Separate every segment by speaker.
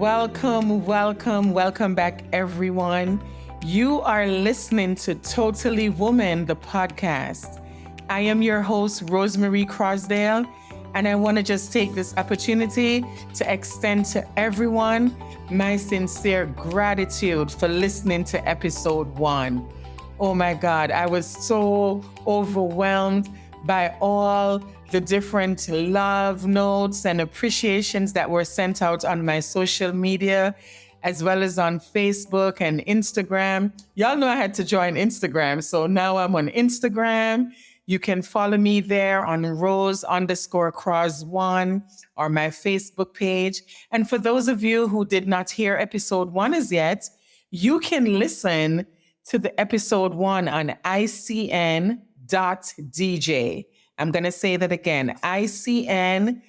Speaker 1: Welcome back, everyone. You are listening to Totally Woman, the podcast. I am your host, Rosemarie Crosdale, and I want to just take this opportunity to extend to everyone my sincere gratitude for listening to episode 1. Oh my God, I was so overwhelmed by all the different love notes and appreciations that were sent out on my social media, as well as on Facebook and Instagram. Y'all know I had to join Instagram, so now I'm on Instagram. You can follow me there on Rose_Cros1 or my Facebook page. And for those of you who did not hear episode 1 as yet, you can listen to the episode 1 on icn.dj. I'm going to say that again, icn.dj,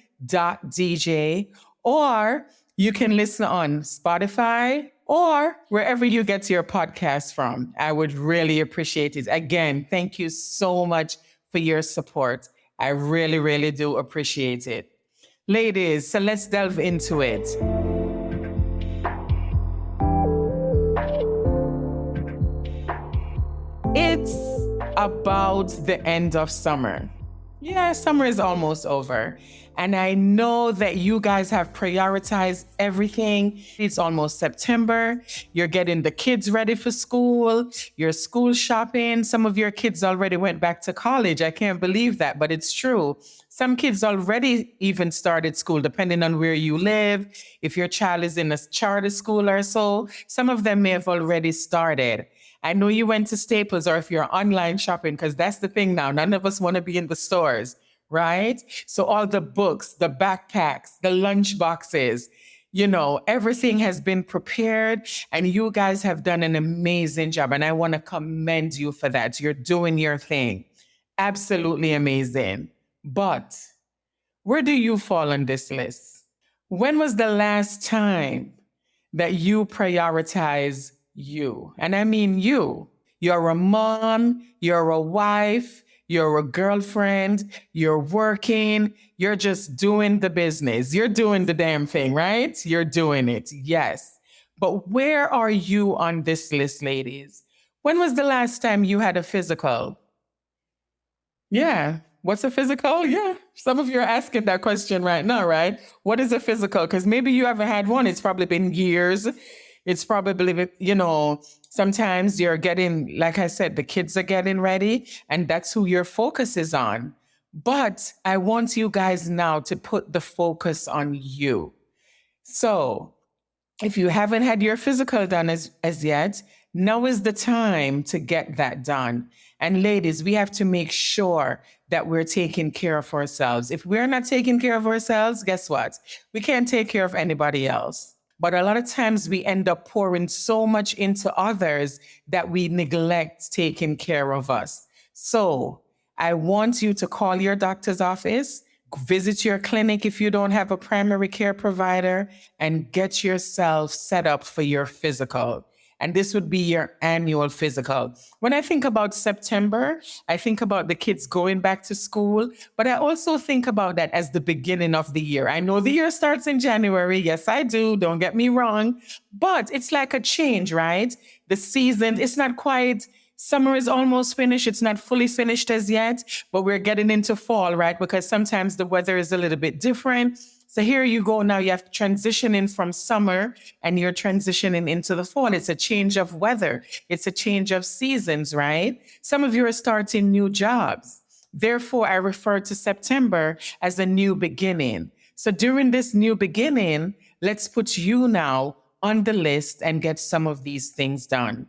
Speaker 1: or you can listen on Spotify or wherever you get your podcast from. I would really appreciate it. Again, thank you so much for your support. I really, really do appreciate it. Ladies, so let's delve into it. It's about the end of summer. Yeah, summer is almost over. And I know that you guys have prioritized everything. It's almost September. You're getting the kids ready for school. You're school shopping. Some of your kids already went back to college. I can't believe that, but it's true. Some kids already even started school, depending on where you live. If your child is in a charter school or so, some of them may have already started. I know you went to Staples, or if you're online shopping, because that's the thing now. None of us want to be in the stores, right? So all the books, the backpacks, the lunch boxes, everything has been prepared, and you guys have done an amazing job. And I want to commend you for that. You're doing your thing. Absolutely amazing. But where do you fall on this list? When was the last time that you prioritized you? And I mean you. You're a mom, you're a wife, you're a girlfriend, you're working, you're just doing the business. You're doing the damn thing, right? You're doing it, yes. But where are you on this list, ladies? When was the last time you had a physical? Yeah. What's a physical? Yeah. Some of you are asking that question right now, right? What is a physical? Because maybe you haven't had one. It's probably been years. It's probably, sometimes you're getting, like I said, the kids are getting ready, and that's who your focus is on. But I want you guys now to put the focus on you. So if you haven't had your physical done as yet, now is the time to get that done. And ladies, we have to make sure that we're taking care of ourselves. If we're not taking care of ourselves, guess what? We can't take care of anybody else. But a lot of times we end up pouring so much into others that we neglect taking care of us. So I want you to call your doctor's office, visit your clinic if you don't have a primary care provider, and get yourself set up for your physical. And this would be your annual physical. When I think about September, I think about the kids going back to school, but I also think about that as the beginning of the year. I know the year starts in January. Yes, I do. Don't get me wrong. But it's like a change, right? The season, it's not quite, summer is almost finished. It's not fully finished as yet, but we're getting into fall, right? Because sometimes the weather is a little bit different. So here you go. Now you have transitioning from summer and you're transitioning into the fall. It's a change of weather. It's a change of seasons, right? Some of you are starting new jobs. Therefore, I refer to September as a new beginning. So during this new beginning, let's put you now on the list and get some of these things done.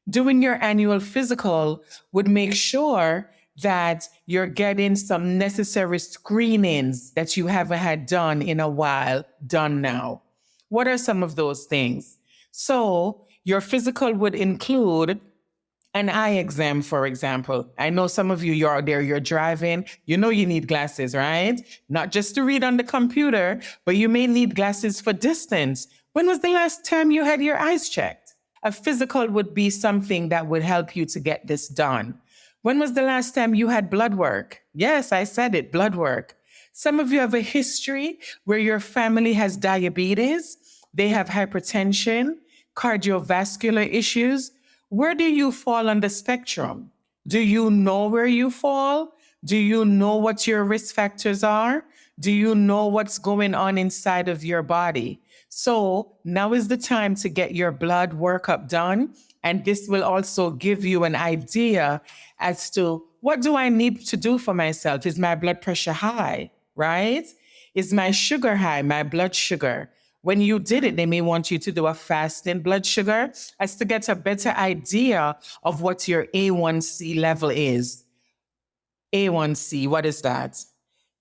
Speaker 1: Doing your annual physical would make sure that you're getting some necessary screenings that you haven't had done in a while, done now. What are some of those things? So your physical would include an eye exam, for example. I know some of you, you're out there, you're driving, you need glasses, right? Not just to read on the computer, but you may need glasses for distance. When was the last time you had your eyes checked? A physical would be something that would help you to get this done. When was the last time you had blood work? Yes, I said it, blood work. Some of you have a history where your family has diabetes. they have hypertension, cardiovascular issues. Where do you fall on the spectrum? Do you know where you fall? Do you know what your risk factors are? Do you know what's going on inside of your body? So now is the time to get your blood workup done. And this will also give you an idea as to what do I need to do for myself? Is my blood pressure high, right? Is my sugar high, my blood sugar? When you did it, they may want you to do a fasting blood sugar as to get a better idea of what your A1C level is. A1C, what is that?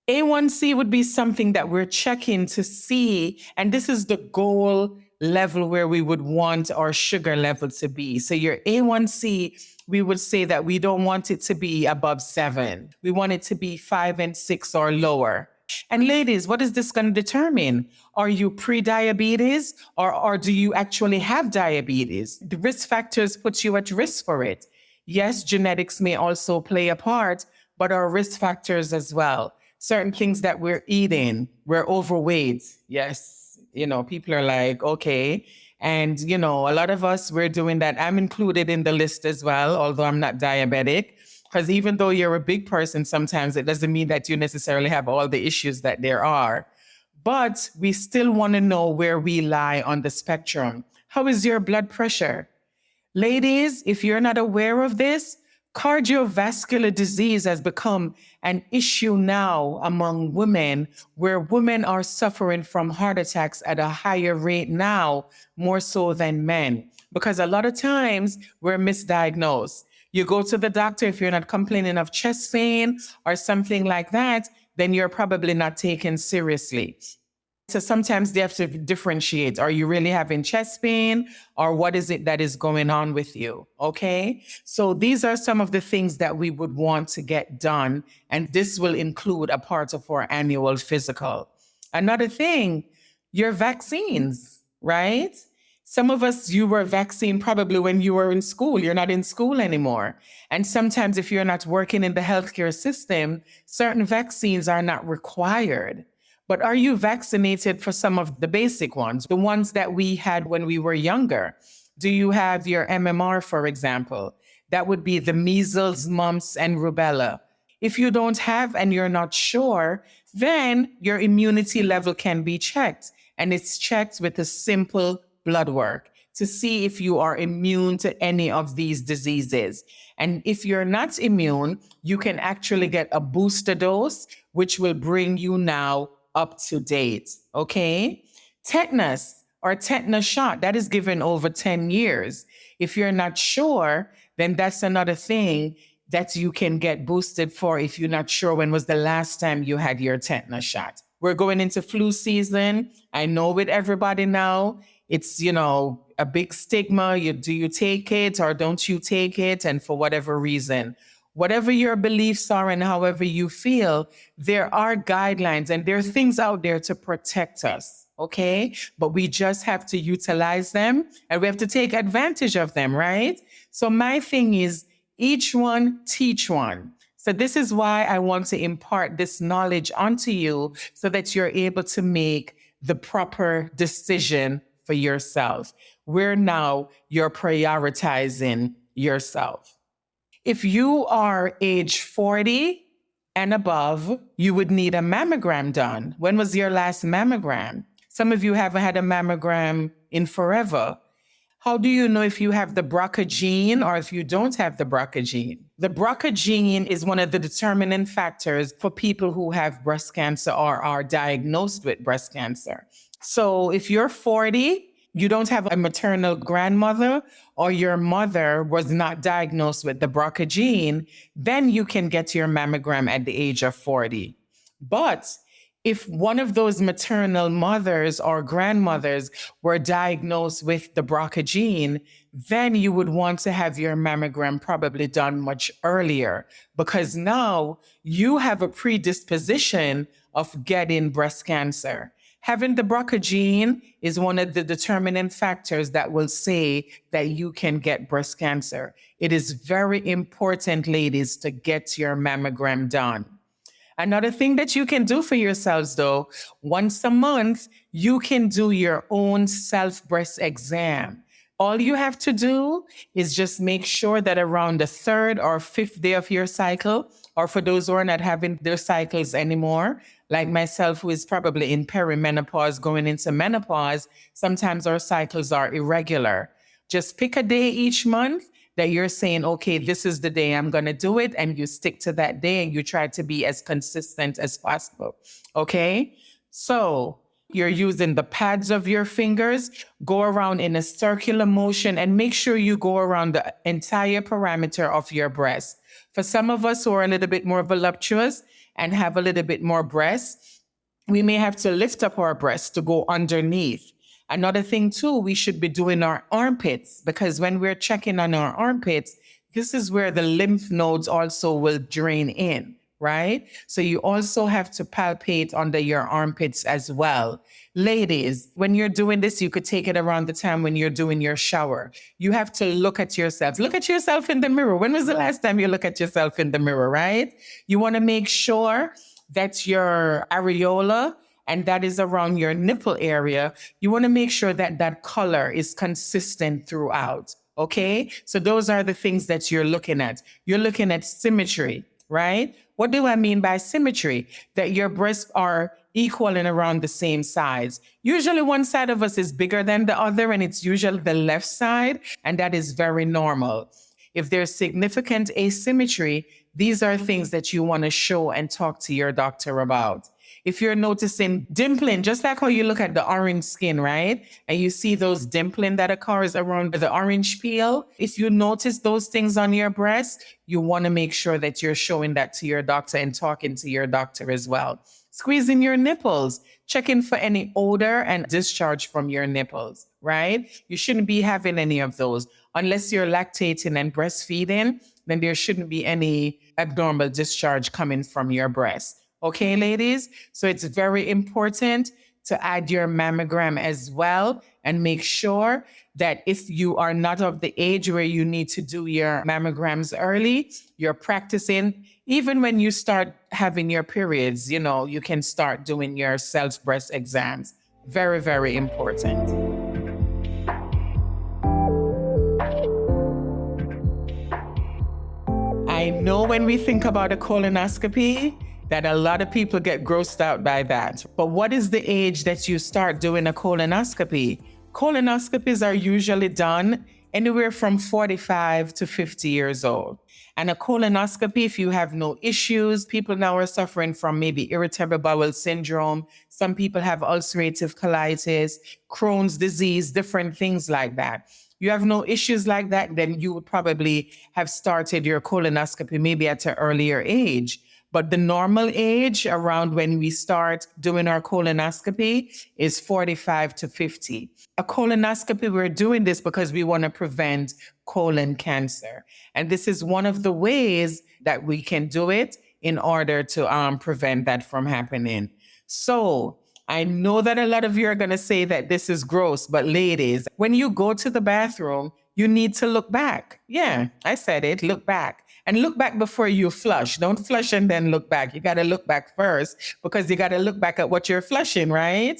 Speaker 1: A1C would be something that we're checking to see, and this is the goal level where we would want our sugar level to be. So your A1C, we would say that we don't want it to be above 7. We want it to be 5 and 6 or lower. And ladies, what is this going to determine? Are you pre-diabetes or do you actually have diabetes? The risk factors put you at risk for it. Yes, genetics may also play a part, but our risk factors as well. Certain things that we're eating, we're overweight. Yes, people are like, okay. And, a lot of us, we're doing that. I'm included in the list as well, although I'm not diabetic. Because even though you're a big person, sometimes it doesn't mean that you necessarily have all the issues that there are. But we still want to know where we lie on the spectrum. How is your blood pressure? Ladies, if you're not aware of this, cardiovascular disease has become an issue now among women, where women are suffering from heart attacks at a higher rate now, more so than men, because a lot of times we're misdiagnosed. You go to the doctor, if you're not complaining of chest pain or something like that, then you're probably not taken seriously. So sometimes they have to differentiate. Are you really having chest pain, or what is it that is going on with you? Okay. So these are some of the things that we would want to get done. And this will include a part of our annual physical. Another thing, your vaccines, right? Some of us, you were vaccinated probably when you were in school. You're not in school anymore. And sometimes if you're not working in the healthcare system, certain vaccines are not required. But are you vaccinated for some of the basic ones, the ones that we had when we were younger? Do you have your MMR, for example? That would be the measles, mumps, and rubella. If you don't have and you're not sure, then your immunity level can be checked. And it's checked with a simple blood work to see if you are immune to any of these diseases. And if you're not immune, you can actually get a booster dose, which will bring you now up to date. Okay. Tetanus or tetanus shot, that is given over 10 years. If you're not sure, then that's another thing that you can get boosted for if you're not sure when was the last time you had your tetanus shot. We're going into flu season. I know with everybody now, it's, a big stigma. Do you take it or don't you take it? And for whatever reason, whatever your beliefs are and however you feel, there are guidelines and there are things out there to protect us. Okay. But we just have to utilize them and we have to take advantage of them, right? So my thing is, each one teach one. So this is why I want to impart this knowledge onto you so that you're able to make the proper decision for yourself, where now you're prioritizing yourself. If you are age 40 and above, you would need a mammogram done. When was your last mammogram? Some of you haven't had a mammogram in forever. How do you know if you have the BRCA gene or if you don't have the BRCA gene? The BRCA gene is one of the determinant factors for people who have breast cancer or are diagnosed with breast cancer. So if you're 40, you don't have a maternal grandmother, or your mother was not diagnosed with the BRCA gene, then you can get your mammogram at the age of 40. But if one of those maternal mothers or grandmothers were diagnosed with the BRCA gene, then you would want to have your mammogram probably done much earlier, because now you have a predisposition of getting breast cancer. Having the BRCA gene is one of the determinant factors that will say that you can get breast cancer. It is very important, ladies, to get your mammogram done. Another thing that you can do for yourselves, though, once a month, you can do your own self breast exam. All you have to do is just make sure that around the third or fifth day of your cycle, or for those who are not having their cycles anymore, like myself, who is probably in perimenopause going into menopause, sometimes our cycles are irregular. Just pick a day each month that you're saying, okay, this is the day I'm going to do it. And you stick to that day and you try to be as consistent as possible. Okay. So you're using the pads of your fingers, go around in a circular motion and make sure you go around the entire perimeter of your breast. For some of us who are a little bit more voluptuous and have a little bit more breasts, we may have to lift up our breasts to go underneath. Another thing too, we should be doing our armpits, because when we're checking on our armpits, this is where the lymph nodes also will drain in, right? So you also have to palpate under your armpits as well. Ladies, when you're doing this, you could take it around the time when you're doing your shower. You have to look at yourself. Look at yourself in the mirror. When was the last time you look at yourself in the mirror, right? You want to make sure that your areola, and that is around your nipple area, you want to make sure that that color is consistent throughout. Okay. So those are the things that you're looking at. You're looking at symmetry, right? What do I mean by symmetry? That your breasts are equal and around the same size. Usually one side of us is bigger than the other, and it's usually the left side, and that is very normal. If there's significant asymmetry, these are things that you want to show and talk to your doctor about. If you're noticing dimpling, just like how you look at the orange skin, right? And you see those dimpling that occurs around the orange peel. If you notice those things on your breast, you want to make sure that you're showing that to your doctor and talking to your doctor as well. Squeezing your nipples, checking for any odor and discharge from your nipples, right? You shouldn't be having any of those. Unless you're lactating and breastfeeding, then there shouldn't be any abnormal discharge coming from your breast. Okay, ladies? So it's very important to add your mammogram as well and make sure that if you are not of the age where you need to do your mammograms early, you're practicing. Even when you start having your periods, you can start doing your self breast exams. Very, very important. I know when we think about a colonoscopy, that a lot of people get grossed out by that. But what is the age that you start doing a colonoscopy? Colonoscopies are usually done anywhere from 45 to 50 years old. And a colonoscopy, if you have no issues, people now are suffering from maybe irritable bowel syndrome. Some people have ulcerative colitis, Crohn's disease, different things like that. You have no issues like that, then you would probably have started your colonoscopy maybe at an earlier age. But the normal age around when we start doing our colonoscopy is 45 to 50. A colonoscopy, we're doing this because we want to prevent colon cancer. And this is one of the ways that we can do it in order to prevent that from happening. So I know that a lot of you are going to say that this is gross, but ladies, when you go to the bathroom, you need to look back. Yeah, I said it, look back. And look back before you flush. Don't flush and then look back. You got to look back first because you got to look back at what you're flushing, right?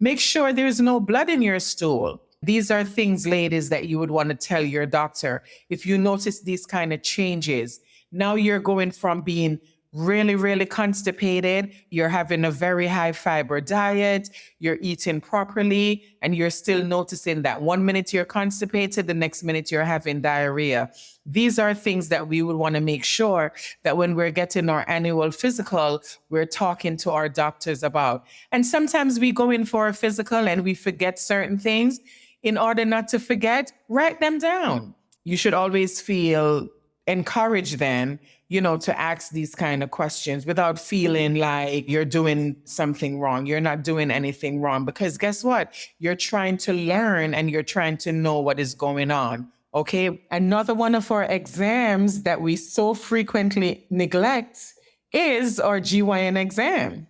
Speaker 1: Make sure there's no blood in your stool. These are things, ladies, that you would want to tell your doctor. If you notice these kind of changes, now you're going from being really, really constipated, you're having a very high fiber diet, you're eating properly, and you're still noticing that 1 minute you're constipated, the next minute you're having diarrhea. These are things that we would want to make sure that when we're getting our annual physical, we're talking to our doctors about. And sometimes we go in for a physical and we forget certain things. In order not to forget, write them down. You should always feel encouraged then, to ask these kind of questions without feeling like you're doing something wrong. You're not doing anything wrong because guess what? You're trying to learn and you're trying to know what is going on. Okay. Another one of our exams that we so frequently neglect is our GYN exam.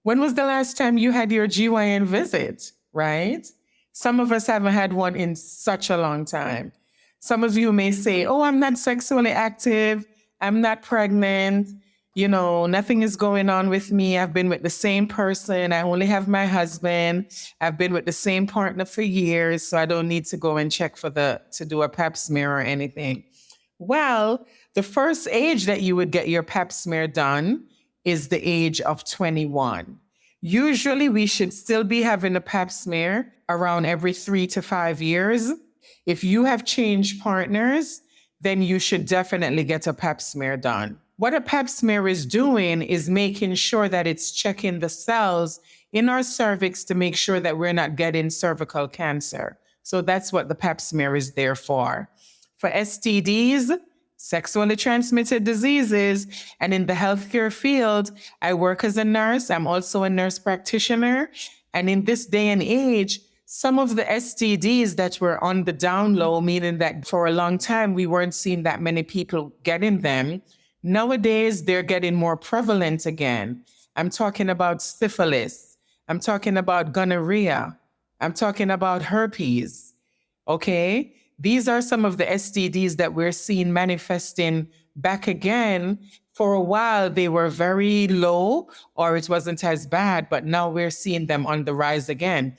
Speaker 1: When was the last time you had your GYN visit, right? Some of us haven't had one in such a long time. Some of you may say, oh, I'm not sexually active. I'm not pregnant. Nothing is going on with me. I've been with the same person. I only have my husband. I've been with the same partner for years, so I don't need to go and check to do a pap smear or anything. Well, the first age that you would get your pap smear done is the age of 21. Usually, we should still be having a pap smear around every 3 to 5 years. If you have changed partners, then you should definitely get a pap smear done. What a pap smear is doing is making sure that it's checking the cells in our cervix to make sure that we're not getting cervical cancer. So that's what the pap smear is there for. For STDs, sexually transmitted diseases, and in the healthcare field, I work as a nurse. I'm also a nurse practitioner. And in this day and age, some of the STDs that were on the down low, meaning that for a long time we weren't seeing that many people getting them, nowadays they're getting more prevalent again. I'm talking about syphilis. I'm talking about gonorrhea. I'm talking about herpes. Okay? These are some of the STDs that we're seeing manifesting back again. For a while, they were very low or it wasn't as bad, but now we're seeing them on the rise again.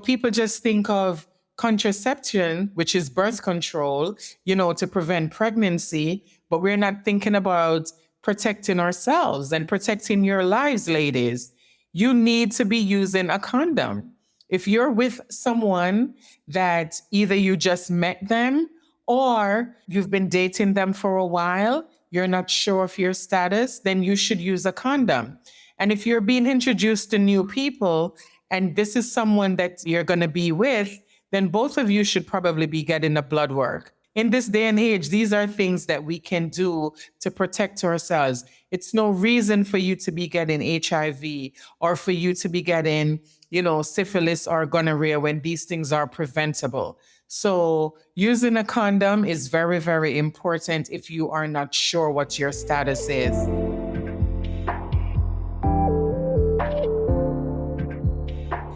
Speaker 1: People just think of contraception, which is birth control, to prevent pregnancy, but we're not thinking about protecting ourselves and protecting your lives, ladies. You need to be using a condom. If you're with someone that either you just met them or you've been dating them for a while, you're not sure of your status, then you should use a condom. And if you're being introduced to new people and this is someone that you're going to be with, then both of you should probably be getting a blood work. In this day and age, these are things that we can do to protect ourselves. It's no reason for you to be getting HIV or for you to be getting, syphilis or gonorrhea when these things are preventable. So using a condom is very, very important if you are not sure what your status is.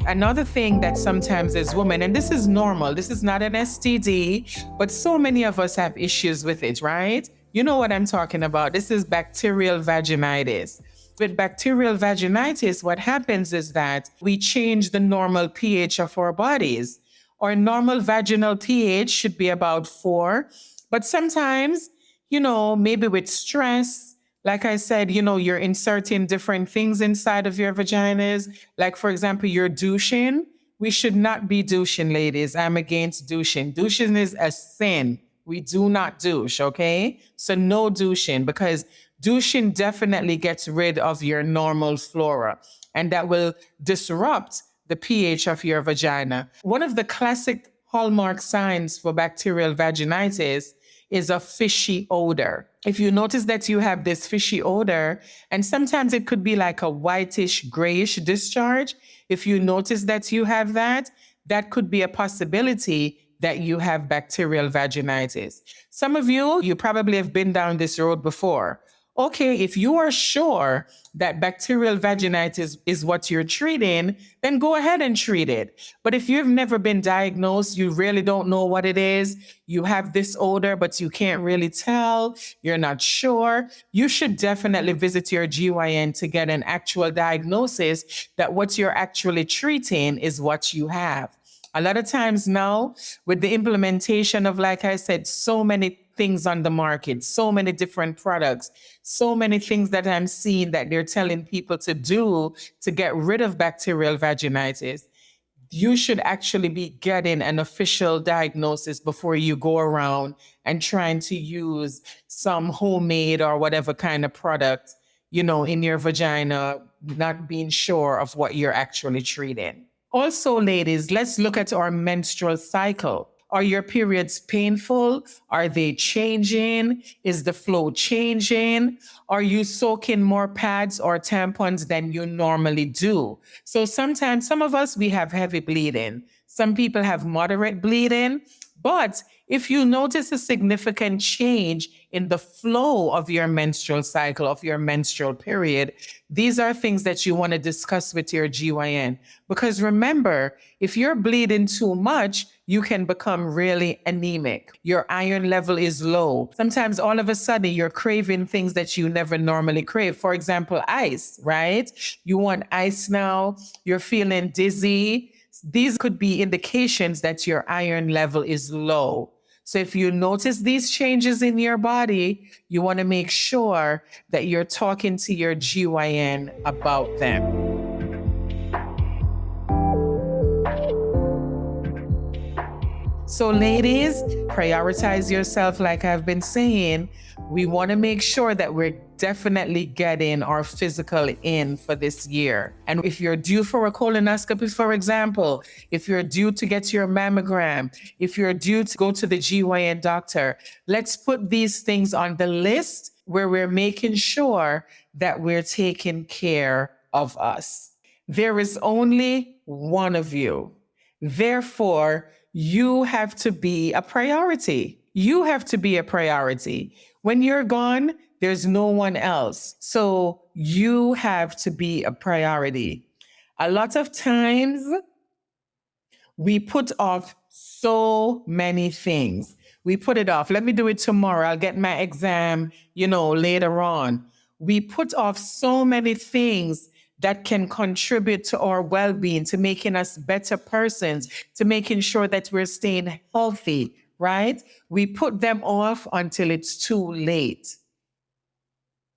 Speaker 1: Another thing that sometimes as women, and this is normal, this is not an STD, but so many of us have issues with it, right? You know what I'm talking about. This is bacterial vaginitis. With bacterial vaginitis, what happens is that we change the normal pH of our bodies. Our normal vaginal pH should be about 4, but sometimes, maybe with stress, like I said, you're inserting different things inside of your vaginas. Like, for example, you're douching. We should not be douching, ladies. I'm against douching. Douching is a sin. We do not douche, okay? So no douching, because douching definitely gets rid of your normal flora, and that will disrupt the pH of your vagina. One of the classic hallmark signs for bacterial vaginitis is a fishy odor. If you notice that you have this fishy odor, and sometimes it could be like a whitish, grayish discharge, if you notice that you have that, that could be a possibility that you have bacterial vaginitis. Some of you probably have been down this road before. Okay, if you are sure that bacterial vaginitis is what you're treating, then go ahead and treat it. But if you've never been diagnosed, you really don't know what it is, you have this odor, but you can't really tell, you're not sure, you should definitely visit your GYN to get an actual diagnosis that what you're actually treating is what you have. A lot of times now, with the implementation of, like I said, so many things on the market, so many different products, so many things that I'm seeing that they're telling people to do to get rid of bacterial vaginitis, you should actually be getting an official diagnosis before you go around and trying to use some homemade or whatever kind of product, in your vagina, not being sure of what you're actually treating. Also, ladies, let's look at our menstrual cycle. Are your periods painful? Are they changing? Is the flow changing? Are you soaking more pads or tampons than you normally do? So sometimes, some of us, we have heavy bleeding. Some people have moderate bleeding. But if you notice a significant change in the flow of your menstrual cycle, of your menstrual period, these are things that you want to discuss with your GYN. Because remember, if you're bleeding too much, you can become really anemic. Your iron level is low. Sometimes all of a sudden you're craving things that you never normally crave. For example, ice, right? You want ice now, you're feeling dizzy. These could be indications that your iron level is low. So if you notice these changes in your body, you want to make sure that you're talking to your GYN about them. So ladies, prioritize yourself like I've been saying. We want to make sure that we're definitely getting our physical in for this year. And if you're due for a colonoscopy, for example, if you're due to get your mammogram, if you're due to go to the GYN doctor, let's put these things on the list where we're making sure that we're taking care of us. There is only one of you. Therefore, you have to be a priority. You have to be a priority. When you're gone, there's no one else. So you have to be a priority. A lot of times we put off so many things. We put it off. Let me do it tomorrow. I'll get my exam, later on. We put off so many things that can contribute to our well-being, to making us better persons, to making sure that we're staying healthy, right? We put them off until it's too late.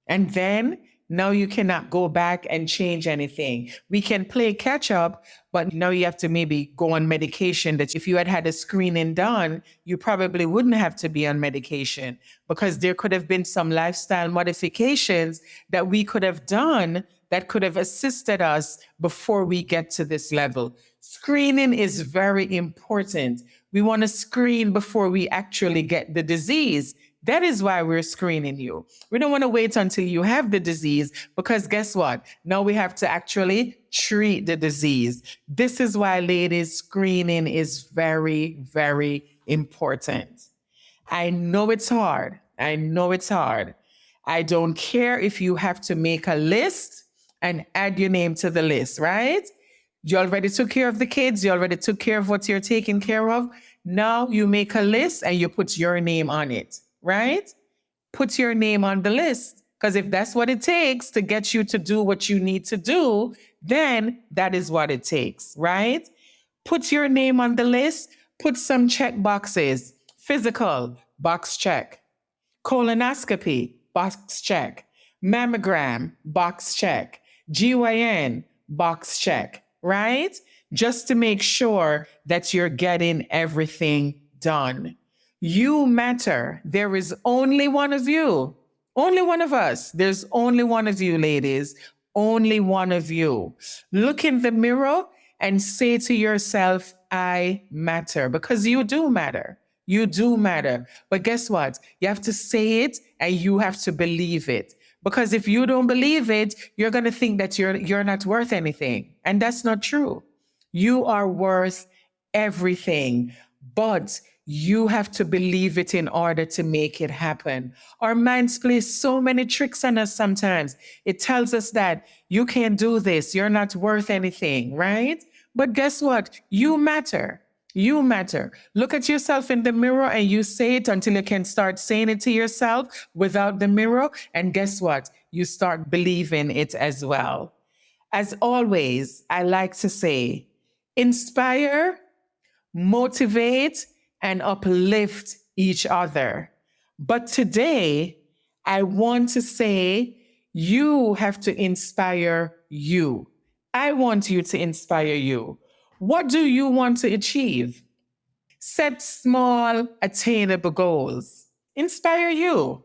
Speaker 1: And then now you cannot go back and change anything. We can play catch up, but now you have to maybe go on medication that if you had had a screening done, you probably wouldn't have to be on medication because there could have been some lifestyle modifications that we could have done that could have assisted us before we get to this level. Screening is very important. We want to screen before we actually get the disease. That is why we're screening you. We don't want to wait until you have the disease because guess what? Now we have to actually treat the disease. This is why, ladies, screening is very, very important. I know it's hard. I don't care if you have to make a list and add your name to the list, right? You already took care of the kids. You already took care of what you're taking care of. Now you make a list and you put your name on it, right? Put your name on the list. Because if that's what it takes to get you to do what you need to do, then that is what it takes, right? Put your name on the list. Put some check boxes. Physical, box check. Colonoscopy, box check. Mammogram, box check. GYN, box check, right? Just to make sure that you're getting everything done. You matter. There is only one of you. Only one of us. There's only one of you, ladies. Only one of you. Look in the mirror and say to yourself, I matter, because you do matter. You do matter. But guess what? You have to say it and you have to believe it. Because if you don't believe it, you're going to think that you're not worth anything. And that's not true. You are worth everything, but you have to believe it in order to make it happen. Our minds play so many tricks on us sometimes. It tells us that you can't do this. You're not worth anything, right? But guess what? You matter. You matter. Look at yourself in the mirror and you say it until you can start saying it to yourself without the mirror. And guess what? You start believing it as well. As always, I like to say, inspire, motivate, and uplift each other. But today, I want to say you have to inspire you. I want you to inspire you. What do you want to achieve? Set small, attainable goals. Inspire you.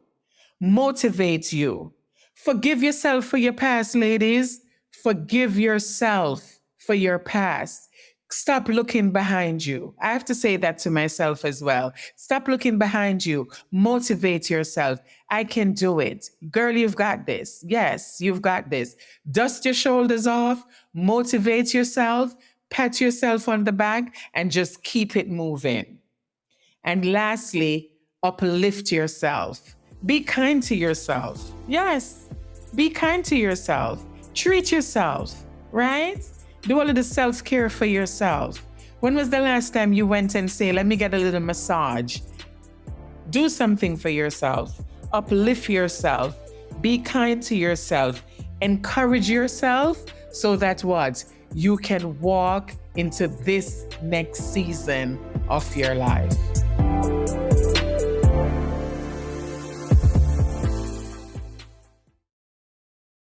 Speaker 1: Motivate you. Forgive yourself for your past, ladies. Forgive yourself for your past. Stop looking behind you. I have to say that to myself as well. Stop looking behind you. Motivate yourself. I can do it. Girl, you've got this. Yes, you've got this. Dust your shoulders off. Motivate yourself. Pat yourself on the back and just keep it moving. And lastly, uplift yourself. Be kind to yourself. Yes, be kind to yourself. Treat yourself, right? Do all of the self-care for yourself. When was the last time you went and say, let me get a little massage? Do something for yourself. Uplift yourself. Be kind to yourself. Encourage yourself so that what? You can walk into this next season of your life.